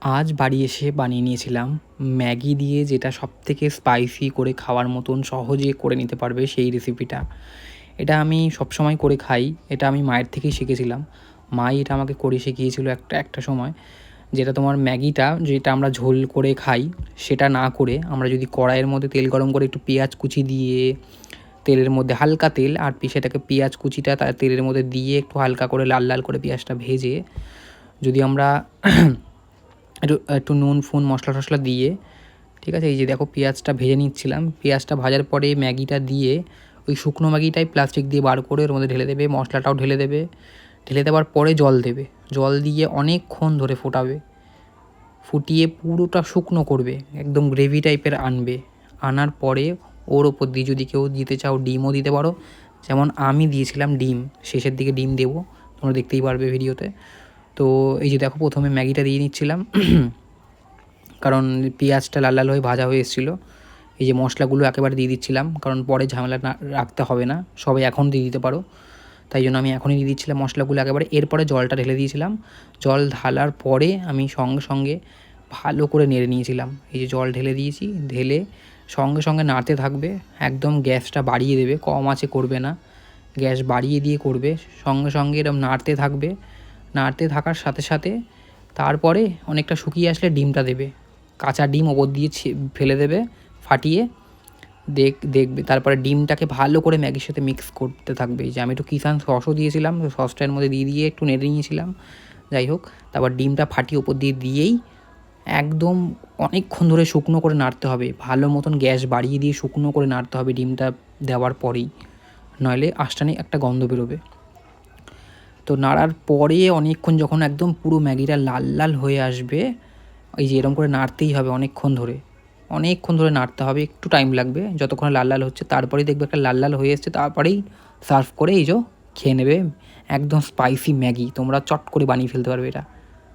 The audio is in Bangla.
আজ বাড়ি এসে বানিয়ে নিয়েছিলাম ম্যাগি দিয়ে, যেটা সবথেকে স্পাইসি করে খাওয়ার মতন সহজে করে নিতে পারবে সেই রেসিপিটা। এটা আমি সবসময় করে খাই, এটা আমি মায়ের থেকেই শিখেছিলাম। মাই এটা আমাকে করে শিখিয়েছিল একটা সময়, যেটা তোমার ম্যাগিটা যেটা আমরা ঝোল করে খাই সেটা না করে আমরা যদি কড়াইয়ের মধ্যে তেল গরম করে একটু পেঁয়াজ কুচি দিয়ে, তেলের মধ্যে হালকা তেল আর সেটাকে পেঁয়াজ কুচিটা তার তেলের মধ্যে দিয়ে একটু হালকা করে লাল লাল করে পেঁয়াজটা ভেজে যদি আমরা একটু নুন ফুন মশলা টশলা দিয়ে, ঠিক আছে, এই যে দেখো পেঁয়াজটা ভেজে নিচ্ছিলাম, পেঁয়াজটা ভাজার পরে ম্যাগিটা দিয়ে ওই শুকনো ম্যাগিটাই প্লাস্টিক দিয়ে বার করে ওর মধ্যে ঢেলে দেবে, মশলাটাও ঢেলে দেবে, ঢেলে দেওয়ার পরে জল দেবে, জল দিয়ে অনেকক্ষণ ধরে ফোটাবে, ফুটিয়ে পুরোটা শুকনো করবে, একদম গ্রেভি টাইপের আনবে। আনার পরে ওর ওপর দিয়ে যদি কেউ দিতে চাও ডিমও দিতে পারো, যেমন আমি দিয়েছিলাম ডিম, শেষের দিকে ডিম দেবো, তোমরা দেখতেই পারবে ভিডিওতে। তো এই যে দেখো প্রথমে ম্যাগিটা দিয়ে নিচ্ছিলাম কারণ পেঁয়াজটা লাল লাল হয়ে ভাজা হয়ে এসেছিলো। এই যে মশলাগুলো একেবারে দিয়ে দিচ্ছিলাম, কারণ পরে ঝামেলা না রাখতে হবে না, সবাই এখন দিয়ে দিতে পারো, তাই জন্য আমি এখনই দিয়ে দিচ্ছিলাম মশলাগুলো একেবারে। এরপরে জলটা ঢেলে দিয়েছিলাম, জল ঢালার পরে আমি সঙ্গে সঙ্গে ভালো করে নেড়ে নিয়েছিলাম। এই যে জল ঢেলে দিয়েছি, ঢেলে সঙ্গে সঙ্গে নাড়তে থাকবে, একদম গ্যাসটা বাড়িয়ে দেবে, কম আঁচে করবে না, গ্যাস বাড়িয়ে দিয়ে করবে, সঙ্গে সঙ্গে এরকম নাড়তে থাকবে। নাড়তে থাকার সাথে সাথে তারপরে অনেকটা শুকিয়ে আসলে ডিমটা দেবে, কাঁচা ডিম ওপর দিয়ে ফেলে দেবে ফাটিয়ে, দেখবে তারপরে ডিমটাকে ভালো করে ম্যাগির সাথে মিক্স করতে থাকবে। এই যে আমি একটু কিষান সসও দিয়েছিলাম, সসটা এর মধ্যে দিয়ে একটু নেড়ে নিয়েছিলাম, যাই হোক। তারপর ডিমটা ফাটিয়ে ওপর দিয়েই একদম অনেকক্ষণ ধরে শুকনো করে নাড়তে হবে, ভালো মতন গ্যাস বাড়িয়ে দিয়ে শুকনো করে নাড়তে হবে ডিমটা দেওয়ার পরেই, নইলে আষ্টানি একটা গন্ধ বেরোবে। তো নাড়ার পরে অনেকক্ষণ যখন একদম পুরো ম্যাগিটা লাল লাল হয়ে আসবে, এই যে এরকম করে নাড়তেই হবে অনেকক্ষণ ধরে নাড়তে হবে, একটু টাইম লাগবে যতক্ষণ লাল লাল হচ্ছে, তারপরেই দেখবে একটা লাল লাল হয়ে এসছে, তারপরেই সার্ভ করে এই যে খেয়ে নেবে একদম স্পাইসি ম্যাগি, তোমরা চট করে বানিয়ে ফেলতে পারবে এটা।